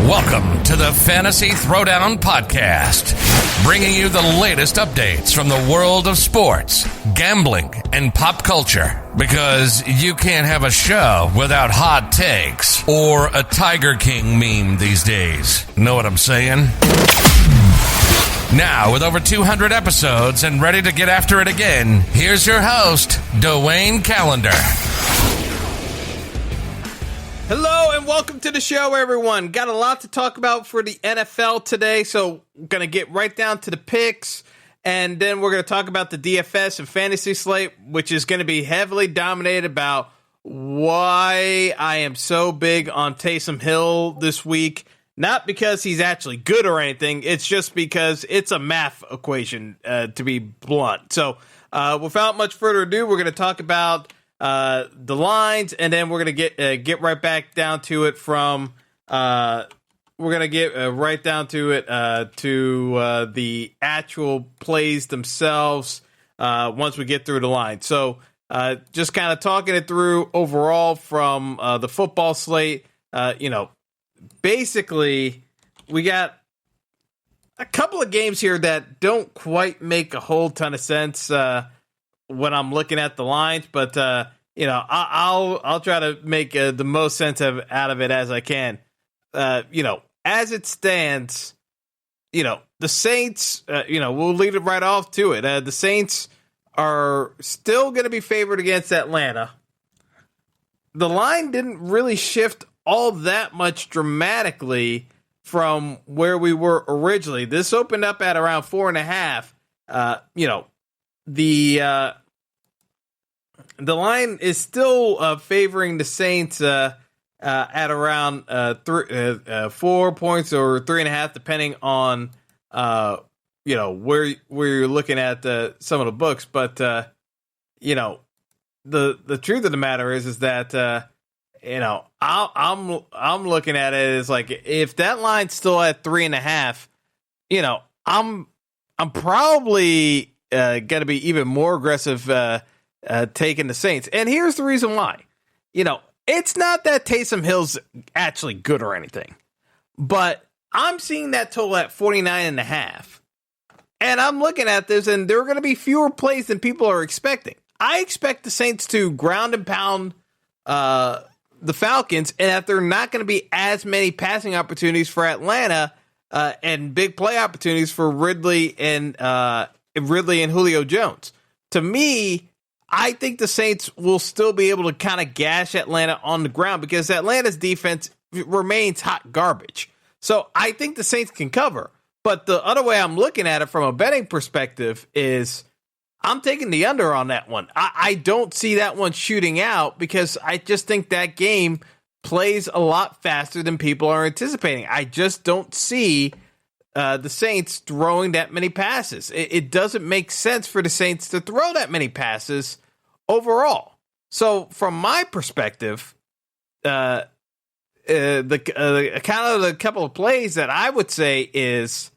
Welcome to the Fantasy Throwdown Podcast, bringing you the latest updates from the world of sports, gambling, and pop culture. Because you can't have a show without hot takes or a Tiger King meme these days. Know what I'm saying? Now, with over 200 episodes and ready to get after it again, here's your host, Dwayne Callender. Hello and welcome to the show, everyone. Got a lot to talk about for the NFL today, so we're going to get right down to the picks, and then we're going to talk about the DFS and fantasy slate, which is going to be heavily dominated about why I am so big on Taysom Hill this week. Not because he's actually good or anything, it's just because it's a math equation, to be blunt. So without much further ado, we're going to talk about the lines, and then we're gonna get right back down to it from we're gonna get right down to it to the actual plays themselves once we get through the line. So just kind of talking it through overall from the football slate. Basically we got a couple of games here that don't quite make a whole ton of sense when I'm looking at the lines, but I'll try to make the most sense out of it as I can. As it stands, the Saints, we'll lead it right off to it. The Saints are still going to be favored against Atlanta. The line didn't really shift all that much dramatically from where we were originally. This opened up at around 4.5. The line is still favoring the Saints at around 4 points or 3.5, depending on where you're looking at some of the books. But the truth of the matter is that I'm looking at it as like, if that line's still at 3.5, I'm probably going to be even more aggressive taking the Saints. And here's the reason why. It's not that Taysom Hill's actually good or anything, but I'm seeing that total at 49.5. And I'm looking at this, and there are going to be fewer plays than people are expecting. I expect the Saints to ground and pound the Falcons, and that there are not going to be as many passing opportunities for Atlanta and big play opportunities for Ridley and Julio Jones. To me, I think the Saints will still be able to kind of gash Atlanta on the ground because Atlanta's defense remains hot garbage. So I think the Saints can cover. But the other way I'm looking at it from a betting perspective is I'm taking the under on that one. I don't see that one shooting out because I just think that game plays a lot faster than people are anticipating. I just don't see the Saints throwing that many passes. It doesn't make sense for the Saints to throw that many passes overall. So from my perspective, the kind of the couple of plays that I would say is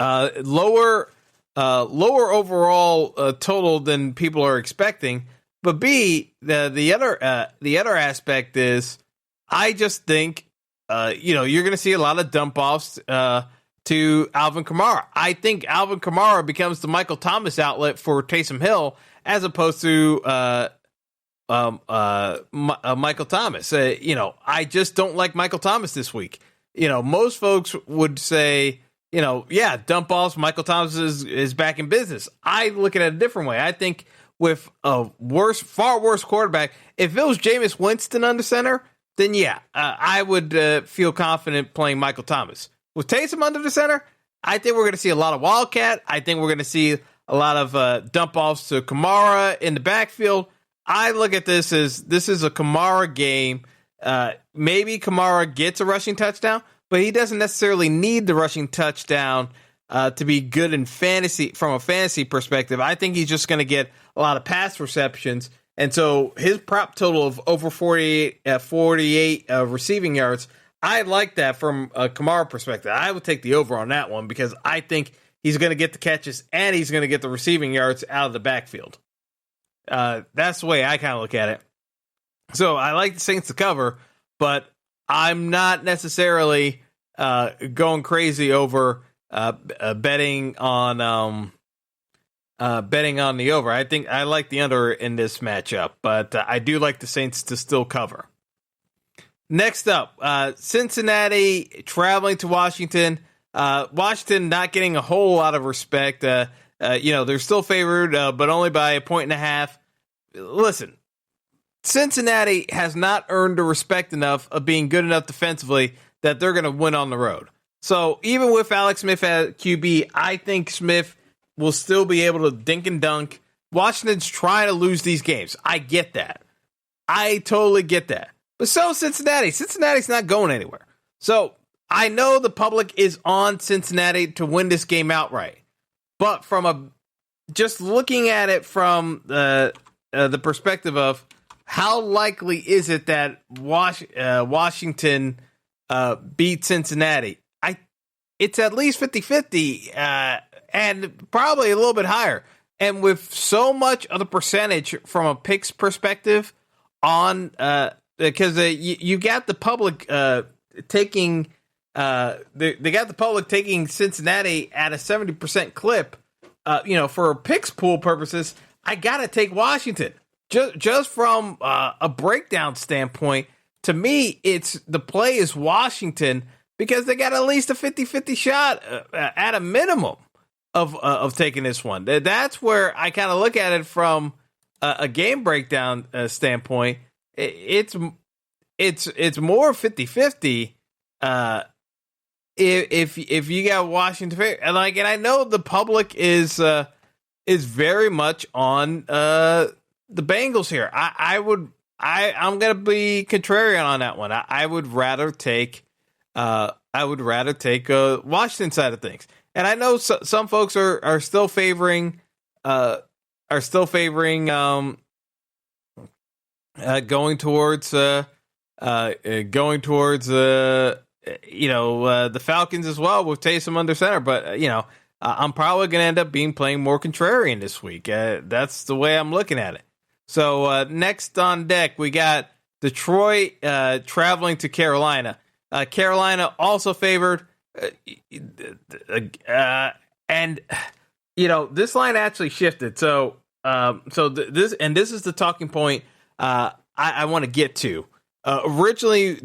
lower overall total than people are expecting, but B, the other aspect is I just think you're going to see a lot of dump offs to Alvin Kamara. I think Alvin Kamara becomes the Michael Thomas outlet for Taysom Hill as opposed to Michael Thomas. I just don't like Michael Thomas this week. Most folks would say, dump offs, Michael Thomas is back in business. I look at it a different way. I think with a far worse quarterback, if it was Jameis Winston under center, then I would feel confident playing Michael Thomas. With Taysom under the center, I think we're going to see a lot of Wildcat. I think we're going to see a lot of dump-offs to Kamara in the backfield. I look at this as this is a Kamara game. Maybe Kamara gets a rushing touchdown, but he doesn't necessarily need the rushing touchdown to be good in fantasy from a fantasy perspective. I think he's just going to get a lot of pass receptions. And so his prop total of over 48 receiving yards, I like that from a Kamara perspective. I would take the over on that one because I think he's going to get the catches and he's going to get the receiving yards out of the backfield. That's the way I kind of look at it. So I like the Saints to cover, but I'm not necessarily going crazy over betting on the over. I think I like the under in this matchup, but I do like the Saints to still cover. Next up, Cincinnati traveling to Washington. Washington not getting a whole lot of respect. They're still favored, but only by 1.5. Listen, Cincinnati has not earned the respect enough of being good enough defensively that they're going to win on the road. So even with Alex Smith at QB, I think Smith will still be able to dink and dunk. Washington's trying to lose these games. I get that. I totally get that. But so is Cincinnati. Cincinnati's not going anywhere. So I know the public is on Cincinnati to win this game outright. But just looking at it from the perspective of how likely is it that Washington beat Cincinnati, it's at least 50-50 and probably a little bit higher. And with so much of the percentage from a picks perspective on because you got the public taking they got the public taking Cincinnati at a 70% clip. For picks pool purposes, I gotta take Washington. Just from a breakdown standpoint, to me, the play is Washington because they got at least a 50-50 shot at a minimum of taking this one. That's where I kind of look at it from a game breakdown standpoint. It's more 50-50 if you got Washington, and I know the public is very much on the Bengals here. I'm gonna be contrarian on that one. I would rather take Washington side of things, and I know some folks are still favoring going towards the Falcons as well with Taysom under center, but I'm probably going to end up playing more contrarian this week. That's the way I'm looking at it. So next on deck, we got Detroit traveling to Carolina. Carolina also favored, and this line actually shifted. So this is the talking point I want to get to. Originally,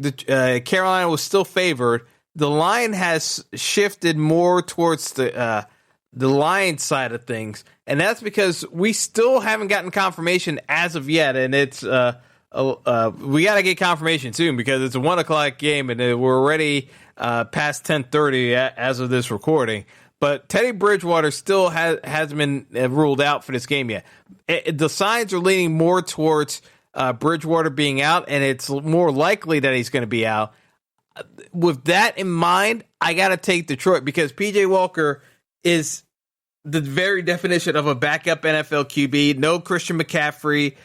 Carolina was still favored. The line has shifted more towards the Lions side of things, and that's because we still haven't gotten confirmation as of yet. And it's we got to get confirmation soon because it's a 1:00 game, and we're already past 10:30 as of this recording. But Teddy Bridgewater still hasn't been ruled out for this game yet. The signs are leaning more towards Bridgewater being out, and it's more likely that he's going to be out. With that in mind, I got to take Detroit because P.J. Walker is the very definition of a backup NFL QB. No Christian McCaffrey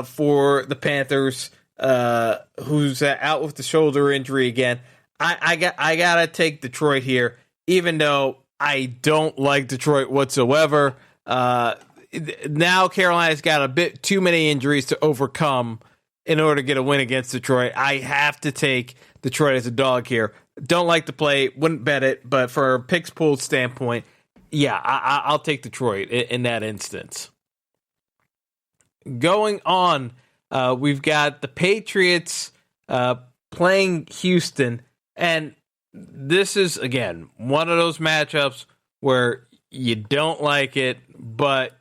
for the Panthers, who's out with the shoulder injury again. I got to take Detroit here, even though I don't like Detroit whatsoever. Now Carolina's got a bit too many injuries to overcome in order to get a win against Detroit. I have to take Detroit as a dog here. Don't like the play, wouldn't bet it, but for a picks pool standpoint, yeah, I'll take Detroit in that instance. Going on, we've got the Patriots playing Houston, and this is, again, one of those matchups where you don't like it, but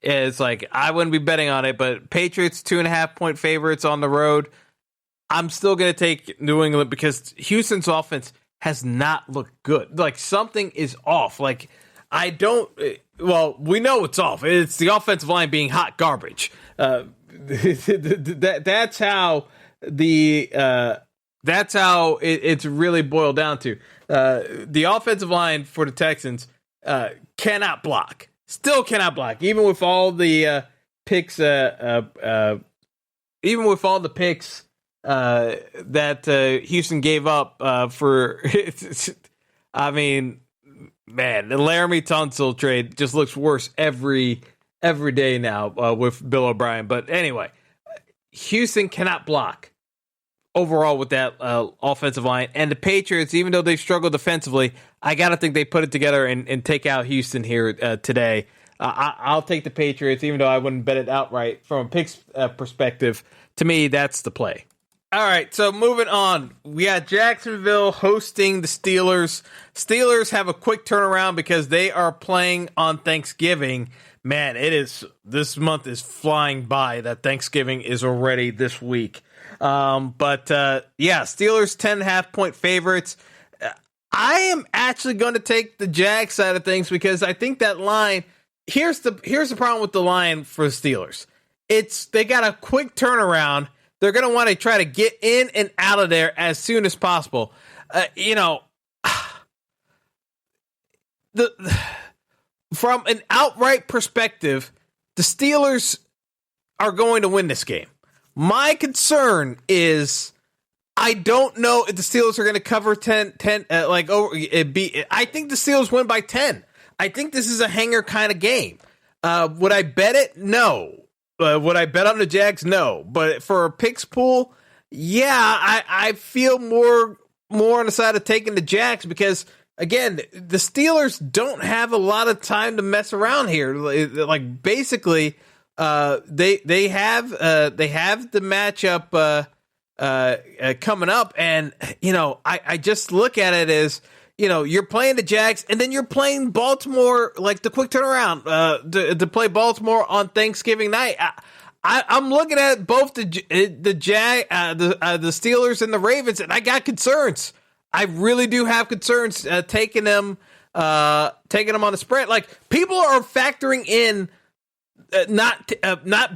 it's I wouldn't be betting on it, but Patriots 2.5-point favorites on the road. I'm still going to take New England because Houston's offense has not looked good. Something is off. We know it's off. It's the offensive line being hot garbage. That's how it's really boiled down to. The offensive line for the Texans cannot block. Still cannot block, even with all the picks. That Houston gave up for. I mean, man, the Laramie Tunsil trade just looks worse every day now with Bill O'Brien. But anyway, Houston cannot block. overall with that offensive line. And the Patriots, even though they've struggled defensively, I got to think they put it together and take out Houston here today. I'll take the Patriots, even though I wouldn't bet it outright. From a picks perspective, to me, that's the play. All right, so moving on. We got Jacksonville hosting the Steelers. Steelers have a quick turnaround because they are playing on Thanksgiving. Man, this month is flying by that Thanksgiving is already this week. Steelers 10.5-point favorites. I am actually going to take the Jag side of things because I think that line. Here's the problem with the line for the Steelers. They got a quick turnaround. They're going to want to try to get in and out of there as soon as possible. From an outright perspective, the Steelers are going to win this game. My concern is I don't know if the Steelers are going to cover 10 I think the Steelers win by 10. I think this is a hanger kind of game. Would I bet it? No. Would I bet on the Jags? No. But for a picks pool, yeah, I feel more on the side of taking the Jags because, again, the Steelers don't have a lot of time to mess around here. Like basically, they have the matchup coming up, and I just look at it as you're playing the Jags, and then you're playing Baltimore, like the quick turnaround to play Baltimore on Thanksgiving night. I'm looking at both the Steelers and the Ravens, and I got concerns. I really do have concerns taking them on the spread. Like people are factoring in not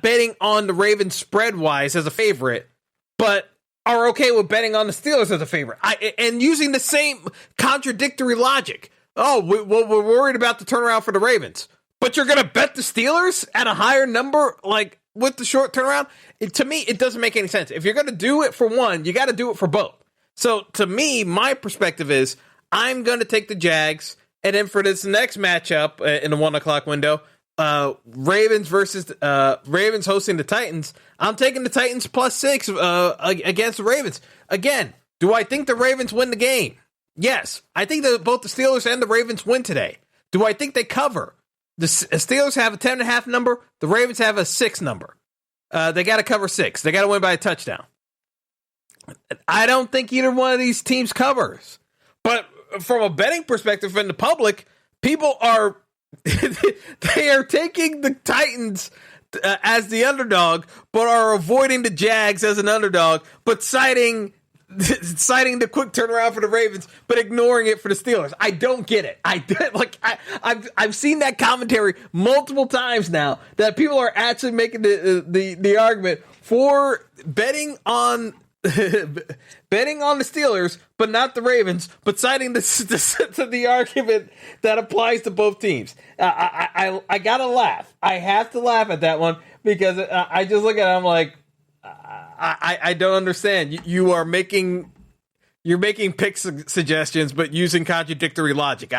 betting on the Ravens spread wise as a favorite, but are okay with betting on the Steelers as a favorite. And using the same contradictory logic. Oh, we're worried about the turnaround for the Ravens, but you're going to bet the Steelers at a higher number, like with the short turnaround? To me, it doesn't make any sense. If you're going to do it for one, you got to do it for both. So to me, my perspective is I'm going to take the Jags, and then for this next matchup in the 1 o'clock window, Ravens hosting the Titans. I'm taking the Titans +6 against the Ravens. Again, do I think the Ravens win the game? Yes. I think that both the Steelers and the Ravens win today. Do I think they cover? The Steelers have a 10.5 number. The Ravens have a 6 number. They got to cover 6. They got to win by a touchdown. I don't think either one of these teams covers. But from a betting perspective from the public, people are they are taking the Titans as the underdog, but are avoiding the Jags as an underdog, but citing the quick turnaround for the Ravens, but ignoring it for the Steelers. I don't get it. I've seen that commentary multiple times now that people are actually making the argument for betting on the Steelers, but not the Ravens, but citing the argument that applies to both teams. I gotta laugh. I have to laugh at that one because I just look at it. I'm like, I don't understand. You're making pick suggestions, but using contradictory logic.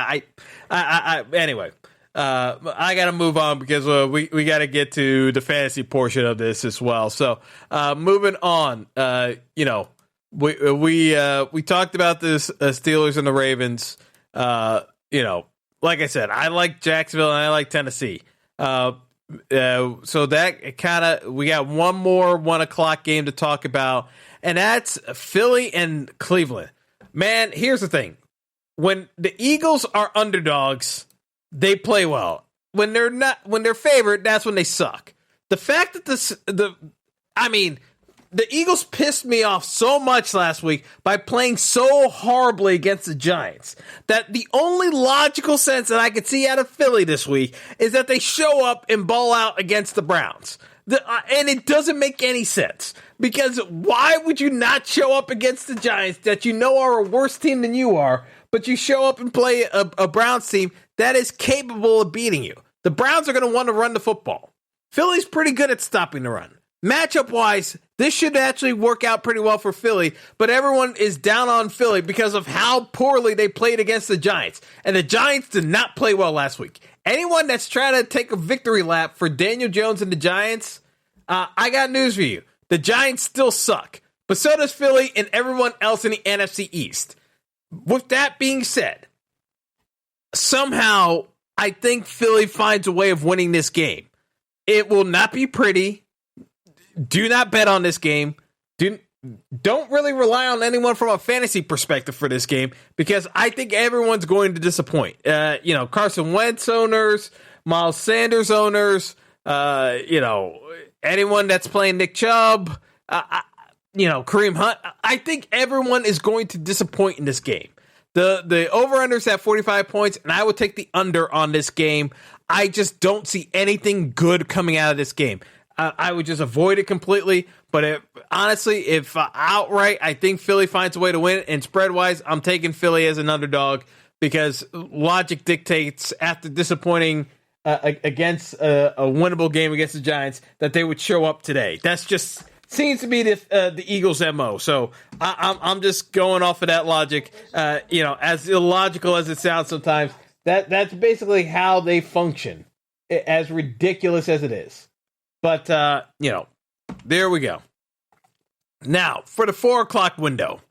Anyway. I got to move on because we got to get to the fantasy portion of this as well. So moving on, we talked about this Steelers and the Ravens. Like I said, I like Jacksonville and I like Tennessee. So that we got one more 1 o'clock game to talk about, and that's Philly and Cleveland. Man, here's the thing: when the Eagles are underdogs, they play well. When they're favored, that's when they suck. The fact that the Eagles pissed me off so much last week by playing so horribly against the Giants that the only logical sense that I could see out of Philly this week is that they show up and ball out against the Browns. And it doesn't make any sense because why would you not show up against the Giants that you know are a worse team than you are, but you show up and play a Browns team that is capable of beating you? The Browns are going to want to run the football. Philly's pretty good at stopping the run. Matchup-wise, this should actually work out pretty well for Philly, but everyone is down on Philly because of how poorly they played against the Giants. And the Giants did not play well last week. Anyone that's trying to take a victory lap for Daniel Jones and the Giants, I got news for you. The Giants still suck. but so does Philly and everyone else in the NFC East. With that being said, somehow I think Philly finds a way of winning this game. It will not be pretty. Do not bet on this game. Don't really rely on anyone from a fantasy perspective for this game because I think everyone's going to disappoint. Carson Wentz owners, Miles Sanders owners, anyone that's playing Nick Chubb, Kareem Hunt. I think everyone is going to disappoint in this game. The over-under's at 45 points, and I would take the under on this game. I just don't see anything good coming out of this game. I would just avoid it completely. But honestly, if outright, I think Philly finds a way to win. And spread-wise, I'm taking Philly as an underdog because logic dictates after disappointing against a winnable game against the Giants that they would show up today. That's just seems to be the Eagles' MO. So I'm just going off of that logic. As illogical as it sounds sometimes, that's basically how they function, as ridiculous as it is. But, there we go. Now, for the 4 o'clock window,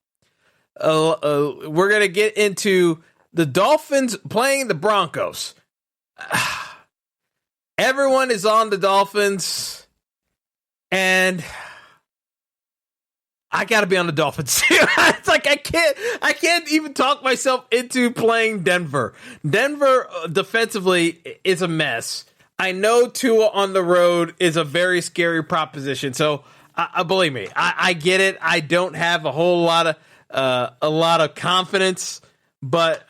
we're going to get into the Dolphins playing the Broncos. Everyone is on the Dolphins, and I got to be on the Dolphins too. It's like I can't even talk myself into playing Denver. Denver defensively is a mess. I know Tua on the road is a very scary proposition. So, believe me, I get it. I don't have a whole lot of confidence, but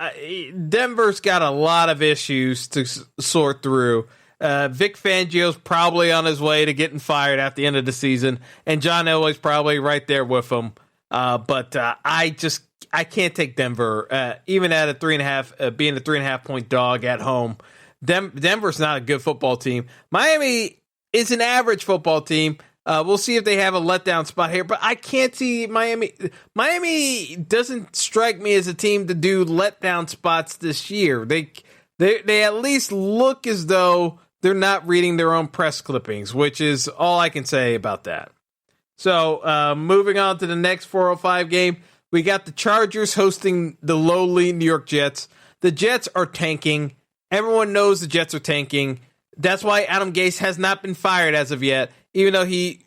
Denver's got a lot of issues to sort through. Vic Fangio's probably on his way to getting fired at the end of the season, and John Elway's probably right there with him. But I can't take Denver, even at a 3.5, being a 3.5 point dog at home. Denver's not a good football team. Miami is an average football team. We'll see if they have a letdown spot here, but I can't see Miami. Miami doesn't strike me as a team to do letdown spots this year. They at least look as though they're not reading their own press clippings, which is all I can say about that. So moving on to the next 4:05 game, we got the Chargers hosting the lowly New York Jets. The Jets are tanking. Everyone knows the Jets are tanking. That's why Adam Gase has not been fired as of yet, even though he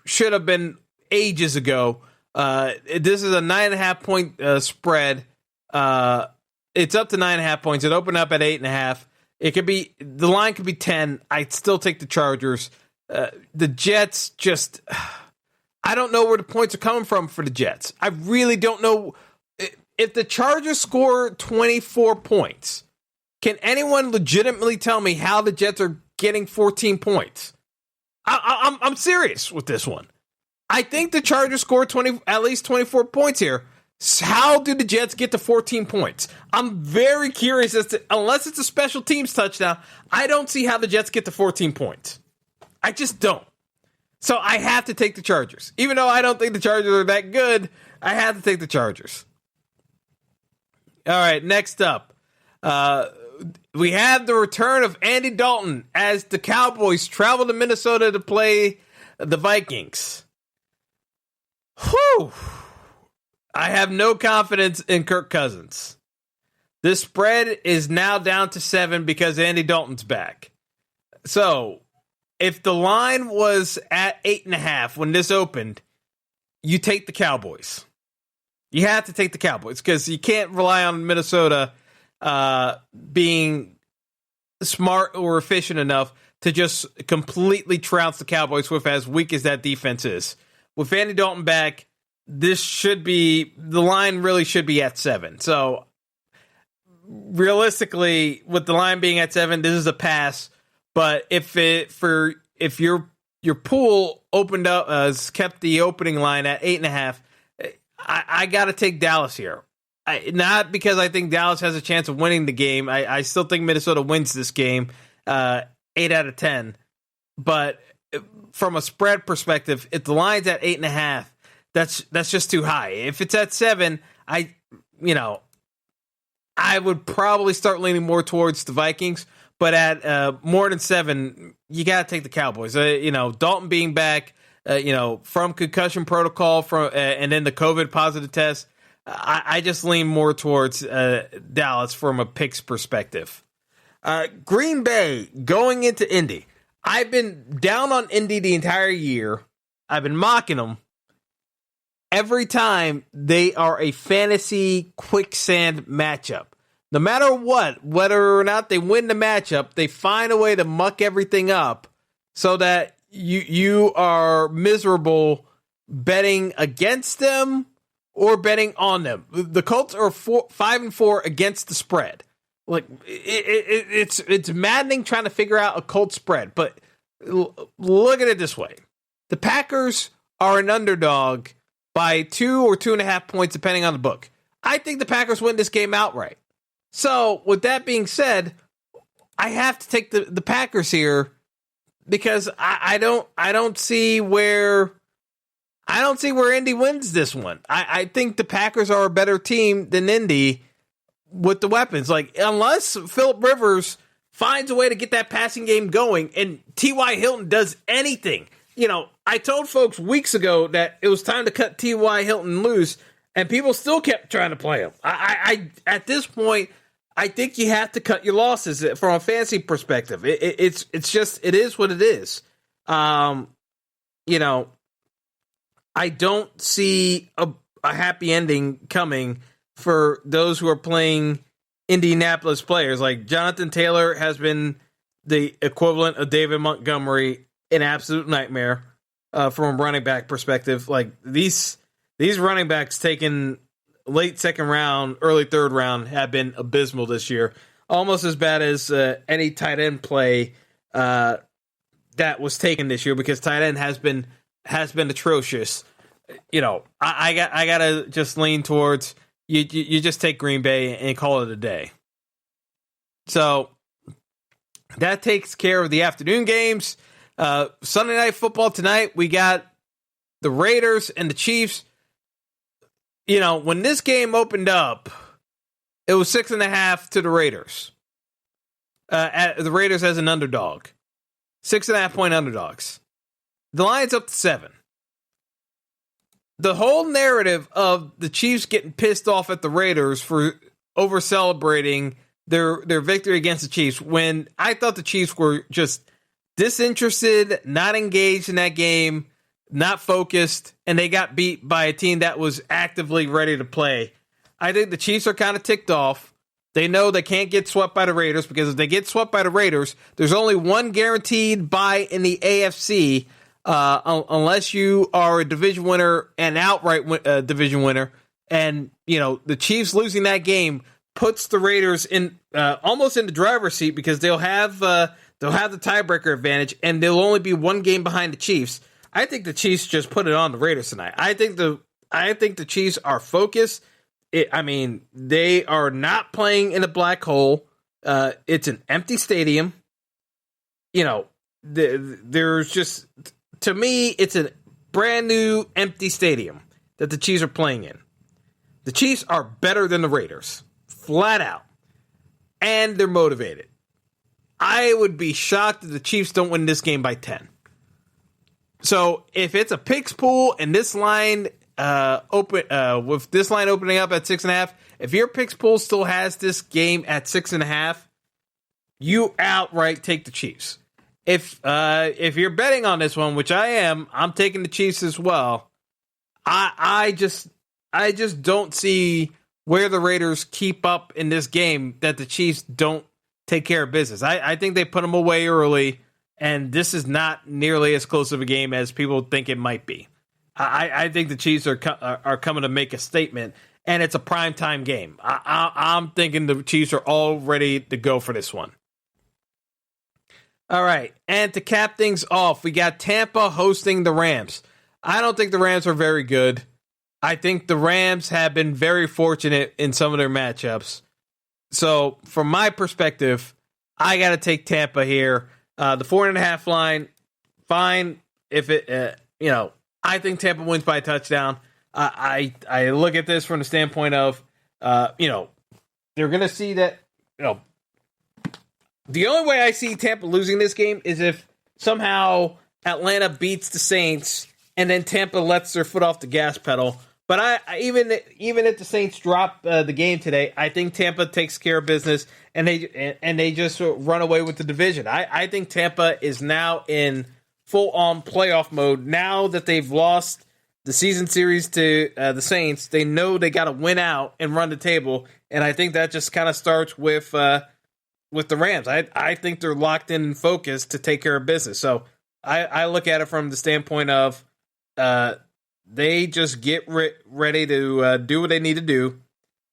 should have been ages ago. This is a 9.5 point spread. It's up to 9.5 points. It opened up at 8.5. The line could be 10. I'd still take the Chargers. The Jets just, I don't know where the points are coming from for the Jets. I really don't know. If the Chargers score 24 points, can anyone legitimately tell me how the Jets are getting 14 points? I'm serious with this one. I think the Chargers score at least 24 points here. How do the Jets get to 14 points? I'm very curious as to, unless it's a special teams touchdown, I don't see how the Jets get to 14 points. I just don't. So I have to take the Chargers. Even though I don't think the Chargers are that good, I have to take the Chargers. All right, next up. We have the return of Andy Dalton as the Cowboys travel to Minnesota to play the Vikings. Whew. I have no confidence in Kirk Cousins. This spread is now down to 7 because Andy Dalton's back. So, if the line was at 8.5 when this opened, you take the Cowboys. You have to take the Cowboys because you can't rely on Minnesota being smart or efficient enough to just completely trounce the Cowboys with as weak as that defense is. With Andy Dalton back, the line really should be at 7. So realistically, with the line being at 7, this is a pass. But if your pool opened up, kept the opening line at 8.5, I got to take Dallas here. Not because I think Dallas has a chance of winning the game. I still think Minnesota wins this game, 8 out of 10. But from a spread perspective, if the line's at 8.5, that's just too high. If it's at 7, I would probably start leaning more towards the Vikings. But at more than 7, you got to take the Cowboys. Dalton being back, from concussion protocol, and then the COVID positive test. I just lean more towards Dallas from a picks perspective. Green Bay going into Indy. I've been down on Indy the entire year. I've been mocking them. Every time they are a fantasy quicksand matchup. No matter what, whether or not they win the matchup, they find a way to muck everything up so that you are miserable betting against them or betting on them. The Colts are 5-4 against the spread. Like it's maddening trying to figure out a Colts spread. But look at it this way: the Packers are an underdog by 2 or 2.5 points, depending on the book. I think the Packers win this game outright. So with that being said, I have to take the Packers here because I don't see where Indy wins this one. I think the Packers are a better team than Indy with the weapons. Like, unless Phillip Rivers finds a way to get that passing game going and T.Y. Hilton does anything. I told folks weeks ago that it was time to cut T.Y. Hilton loose, and people still kept trying to play him. I at this point, I think you have to cut your losses from a fantasy perspective. It's just, it is what it is. I don't see a happy ending coming for those who are playing Indianapolis players. Like, Jonathan Taylor has been the equivalent of David Montgomery, an absolute nightmare from a running back perspective. Like, these running backs taken late second round, early third round have been abysmal this year. Almost as bad as any tight end play that was taken this year, because tight end has been atrocious. I gotta just lean towards you just take Green Bay and call it a day. So that takes care of the afternoon games. Sunday Night Football tonight, we got the Raiders and the Chiefs. When this game opened up, it was 6.5 to the Raiders. The Raiders as an underdog. 6.5 point underdogs. The line's up to 7. The whole narrative of the Chiefs getting pissed off at the Raiders for over celebrating their victory against the Chiefs, when I thought the Chiefs were just disinterested, not engaged in that game, not focused, and they got beat by a team that was actively ready to play. I think the Chiefs are kind of ticked off. They know they can't get swept by the Raiders, because if they get swept by the Raiders, there's only one guaranteed bye in the AFC, unless you are a division winner, an outright division winner. And, the Chiefs losing that game puts the Raiders in almost in the driver's seat, because they'll have the tiebreaker advantage, and they'll only be one game behind the Chiefs. I think the Chiefs just put it on the Raiders tonight. I think the Chiefs are focused. They are not playing in a black hole. It's an empty stadium. There's just, to me, it's a brand new empty stadium that the Chiefs are playing in. The Chiefs are better than the Raiders, flat out, and they're motivated. I would be shocked if the Chiefs don't win this game by 10. So if it's a picks pool and this line with this line opening up at 6.5, if your picks pool still has this game at 6.5, you outright take the Chiefs. If you're betting on this one, which I am, I'm taking the Chiefs as well. I just don't see where the Raiders keep up in this game that the Chiefs don't take care of business. I think they put them away early. And this is not nearly as close of a game as people think it might be. I think the Chiefs are coming to make a statement, and it's a primetime game. I'm thinking the Chiefs are all ready to go for this one. All right, and to cap things off, we got Tampa hosting the Rams. I don't think the Rams are very good. I think the Rams have been very fortunate in some of their matchups. So, from my perspective, I got to take Tampa here. The 4.5 line, fine. If it, I think Tampa wins by a touchdown. I look at this from the standpoint of, they're going to see that, the only way I see Tampa losing this game is if somehow Atlanta beats the Saints and then Tampa lets their foot off the gas pedal. But I even if the Saints drop the game today, I think Tampa takes care of business, and they just run away with the division. I think Tampa is now in full-on playoff mode. Now that they've lost the season series to the Saints, they know they got to win out and run the table, and I think that just kind of starts with the Rams. I think they're locked in and focused to take care of business. So I look at it from the standpoint of they just get ready to do what they need to do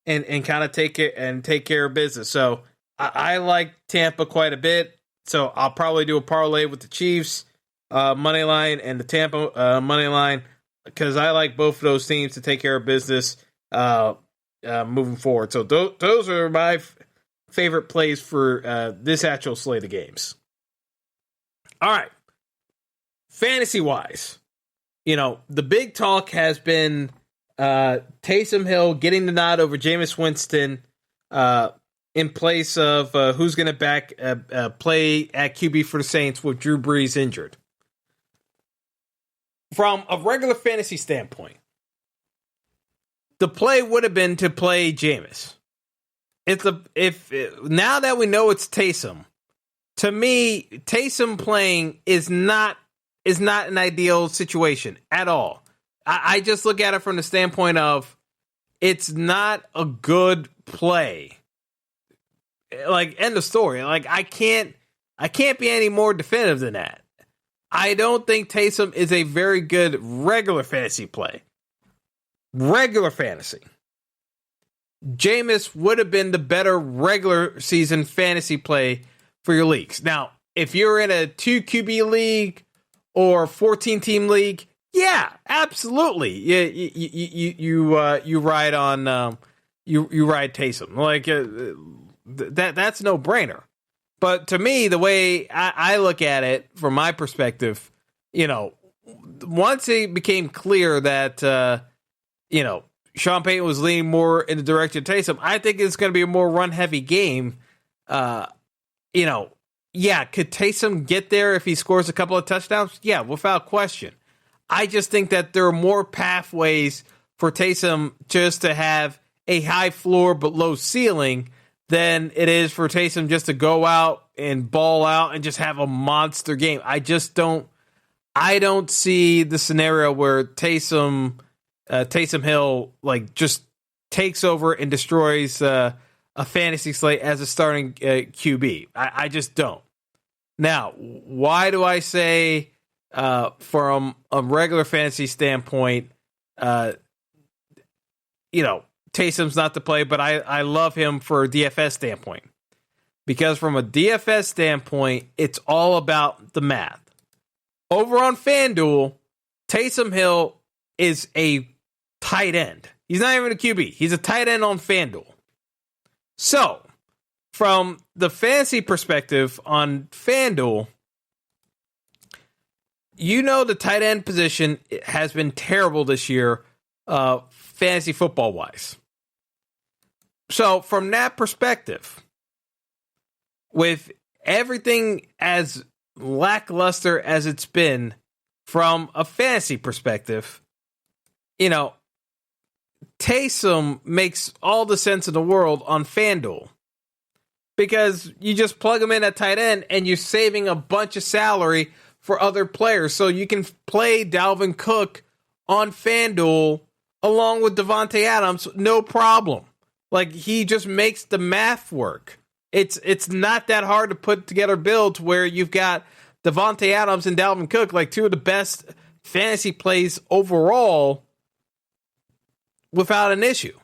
and kind of take care of business. So I like Tampa quite a bit. So I'll probably do a parlay with the Chiefs money line and the Tampa money line, because I like both of those teams to take care of business moving forward. So those are my favorite plays for this actual slate of games. All right. Fantasy-wise, the big talk has been Taysom Hill getting the nod over Jameis Winston in place of who's going to play at QB for the Saints with Drew Brees injured. From a regular fantasy standpoint, the play would have been to play Jameis. Now that we know it's Taysom, to me, Taysom playing is not an ideal situation at all. I just look at it from the standpoint of it's not a good play. Like, end of story. Like, I can't be any more definitive than that. I don't think Taysom is a very good regular fantasy play. Regular fantasy. Jameis would have been the better regular season fantasy play for your leagues. Now, if you're in a 2 QB league or 14-team league, yeah, absolutely. You ride on you ride Taysom. Like that's no brainer. But to me, the way I look at it from my perspective, once it became clear that Sean Payton was leaning more in the direction of Taysom, I think it's going to be a more run-heavy game. Yeah, could Taysom get there if he scores a couple of touchdowns? Yeah, without question. I just think that there are more pathways for Taysom just to have a high floor but low ceiling than it is for Taysom just to go out and ball out and just have a monster game. I don't see the scenario where Taysom Hill just takes over and destroys a fantasy slate as a starting QB. I just don't. Now, why do I say from a regular fantasy standpoint, Taysom's not the play, but I love him for a DFS standpoint. Because from a DFS standpoint, it's all about the math. Over on FanDuel, Taysom Hill is a tight end. He's not even a QB. He's a tight end on FanDuel. So, from the fantasy perspective on FanDuel, the tight end position has been terrible this year, fantasy football-wise. So, from that perspective, with everything as lackluster as it's been from a fantasy perspective, Taysom makes all the sense in the world on FanDuel. Because you just plug him in at tight end and you're saving a bunch of salary for other players. So you can play Dalvin Cook on FanDuel along with Devontae Adams, no problem. Like, he just makes the math work. It's not that hard to put together builds where you've got Devontae Adams and Dalvin Cook, like two of the best fantasy plays overall, without an issue.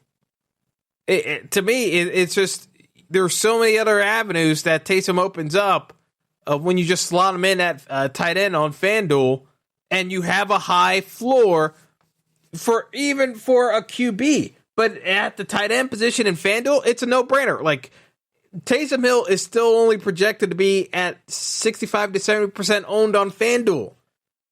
To me, it's just there's so many other avenues that Taysom opens up when you just slot him in at tight end on FanDuel, and you have a high floor for a QB. But at the tight end position in FanDuel, it's a no-brainer. Like, Taysom Hill is still only projected to be at 65 to 70% owned on FanDuel.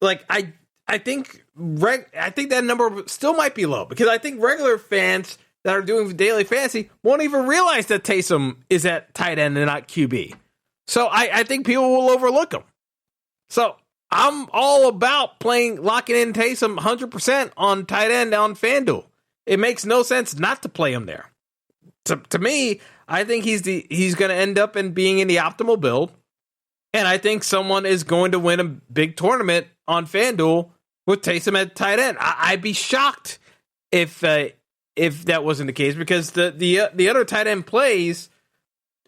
Like, I think that number still might be low, because I think regular fans that are doing daily fantasy won't even realize that Taysom is at tight end and not QB. So I think people will overlook him. So I'm all about locking in Taysom 100% on tight end on FanDuel. It makes no sense not to play him there. To me, I think he's going to end up being in the optimal build, and I think someone is going to win a big tournament on FanDuel with Taysom at tight end. I'd be shocked if that wasn't the case, because the other tight end plays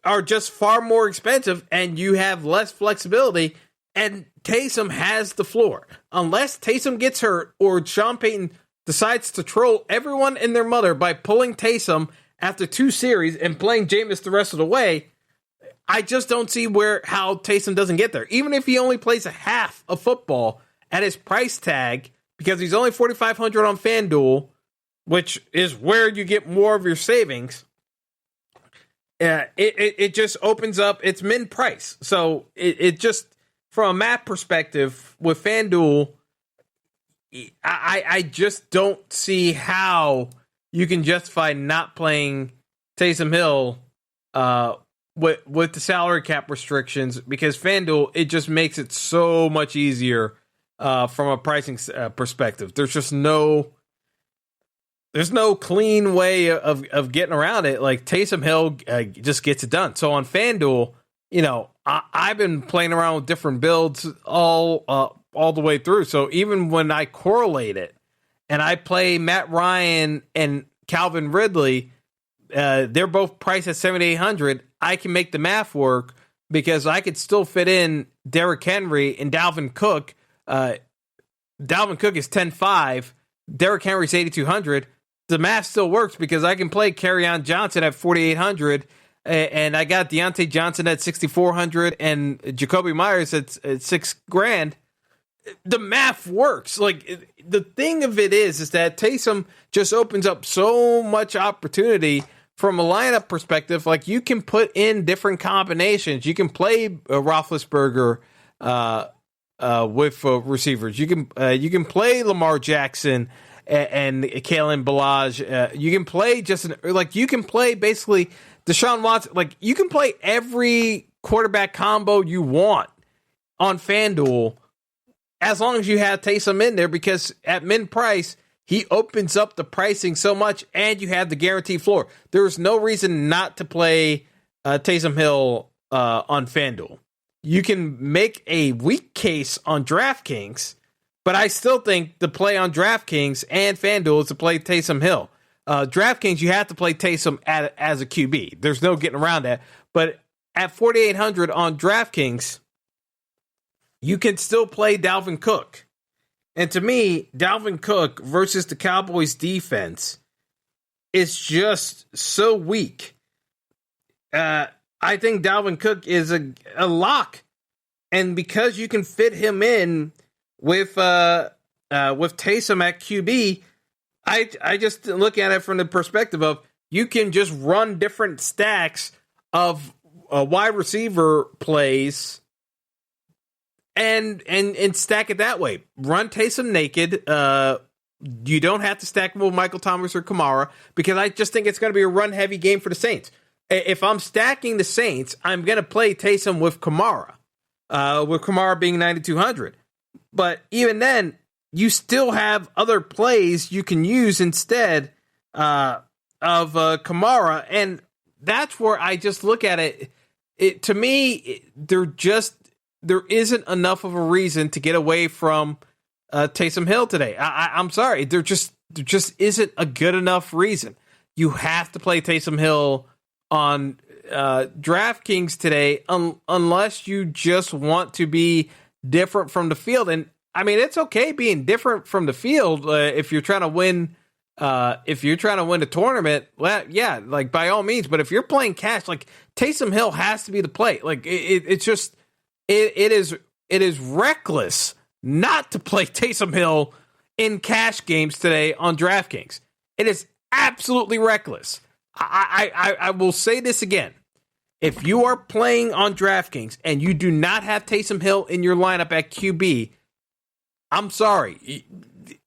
are just far more expensive, and you have less flexibility. And Taysom has the floor. Unless Taysom gets hurt or Sean Payton decides to troll everyone and their mother by pulling Taysom after 2 series and playing Jameis the rest of the way, I just don't see how Taysom doesn't get there. Even if he only plays a half of football at his price tag, because he's only $4,500 on FanDuel, which is where you get more of your savings, it just opens up. It's min price. So it just, from a math perspective, with FanDuel, I just don't see how you can justify not playing Taysom Hill with the salary cap restrictions, because FanDuel, it just makes it so much easier from a pricing perspective. There's just no clean way of getting around it. Like, Taysom Hill just gets it done. So on FanDuel, I've been playing around with different builds all the way through. So even when I correlate it and I play Matt Ryan and Calvin Ridley, they're both priced at $7,800. I can make the math work, because I could still fit in Derrick Henry and Dalvin Cook. Dalvin Cook is 10.5. Derrick Henry's 8,200. The math still works, because I can play Kerryon Johnson at 4,800. And I got Deontay Johnson at 6,400 and Jacoby Myers at $6,000. The math works. Like, the thing of it is that Taysom just opens up so much opportunity from a lineup perspective. Like, you can put in different combinations. You can play Roethlisberger with receivers. You can play Lamar Jackson and Kalen Ballage. You can play you can play basically Deshaun Watson. Like, you can play every quarterback combo you want on FanDuel, as long as you have Taysom in there, because at min price, he opens up the pricing so much, and you have the guaranteed floor. There's no reason not to play Taysom Hill on FanDuel. You can make a weak case on DraftKings, but I still think the play on DraftKings and FanDuel is to play Taysom Hill. DraftKings, you have to play Taysom as a QB. There's no getting around that. But at 4,800 on DraftKings, you can still play Dalvin Cook. And to me, Dalvin Cook versus the Cowboys defense is just so weak. I think Dalvin Cook is a lock. And because you can fit him in with Taysom at QB, I just look at it from the perspective of, you can just run different stacks of wide receiver plays and stack it that way. Run Taysom naked. You don't have to stack him with Michael Thomas or Kamara, because I just think it's going to be a run-heavy game for the Saints. If I'm stacking the Saints, I'm going to play Taysom with Kamara being 9,200. But even then, you still have other plays you can use instead of Kamara. And that's where I just look at it. To me, there isn't enough of a reason to get away from Taysom Hill today. I'm sorry. There just isn't a good enough reason. You have to play Taysom Hill on DraftKings today, unless you just want to be different from the field. And I mean, it's okay being different from the field if you're trying to win. If you're trying to win a tournament, well, yeah, like, by all means. But if you're playing cash, like, Taysom Hill has to be the play. Like, it's just it is reckless not to play Taysom Hill in cash games today on DraftKings. It is absolutely reckless. I will say this again. If you are playing on DraftKings and you do not have Taysom Hill in your lineup at QB, I'm sorry.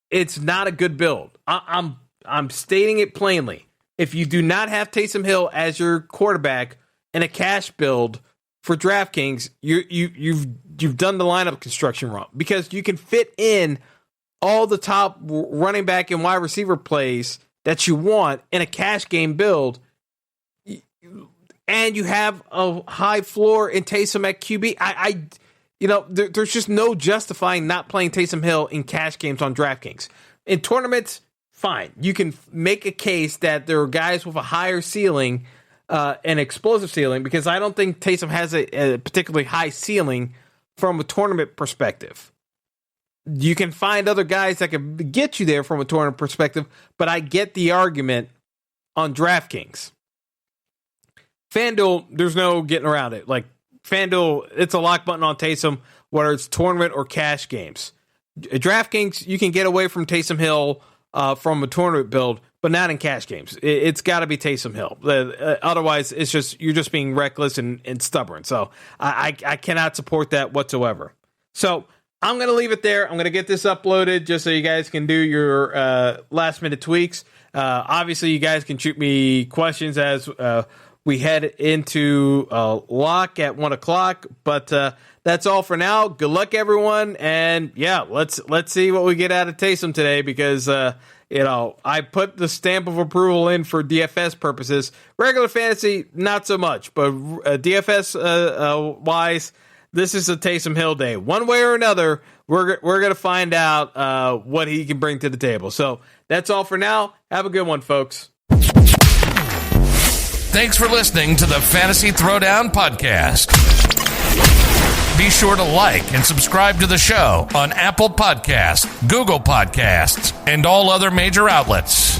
It's not a good build. I'm stating it plainly. If you do not have Taysom Hill as your quarterback in a cash build, for DraftKings, you've done the lineup construction wrong, because you can fit in all the top running back and wide receiver plays that you want in a cash game build, and you have a high floor in Taysom at QB. There's just no justifying not playing Taysom Hill in cash games on DraftKings. In tournaments, fine. You can make a case that there are guys with a higher ceiling, an explosive ceiling, because I don't think Taysom has a particularly high ceiling from a tournament perspective. You can find other guys that can get you there from a tournament perspective, but I get the argument on DraftKings. FanDuel, there's no getting around it. Like, FanDuel, it's a lock button on Taysom, whether it's tournament or cash games. DraftKings, you can get away from Taysom Hill from a tournament build, but not in cash games. It's got to be Taysom Hill. Otherwise, you're just being reckless and stubborn. So I cannot support that whatsoever. So I'm going to leave it there. I'm going to get this uploaded just so you guys can do your last minute tweaks. Obviously, you guys can shoot me questions as we head into lock at 1:00. But that's all for now. Good luck, everyone. And yeah, let's see what we get out of Taysom today, because I put the stamp of approval in for DFS purposes. Regular fantasy, not so much, but DFS wise, this is a Taysom Hill day. One way or another, we're going to find out what he can bring to the table. So that's all for now. Have a good one, folks. Thanks for listening to the Fantasy Throwdown Podcast. Be sure to like and subscribe to the show on Apple Podcasts, Google Podcasts, and all other major outlets.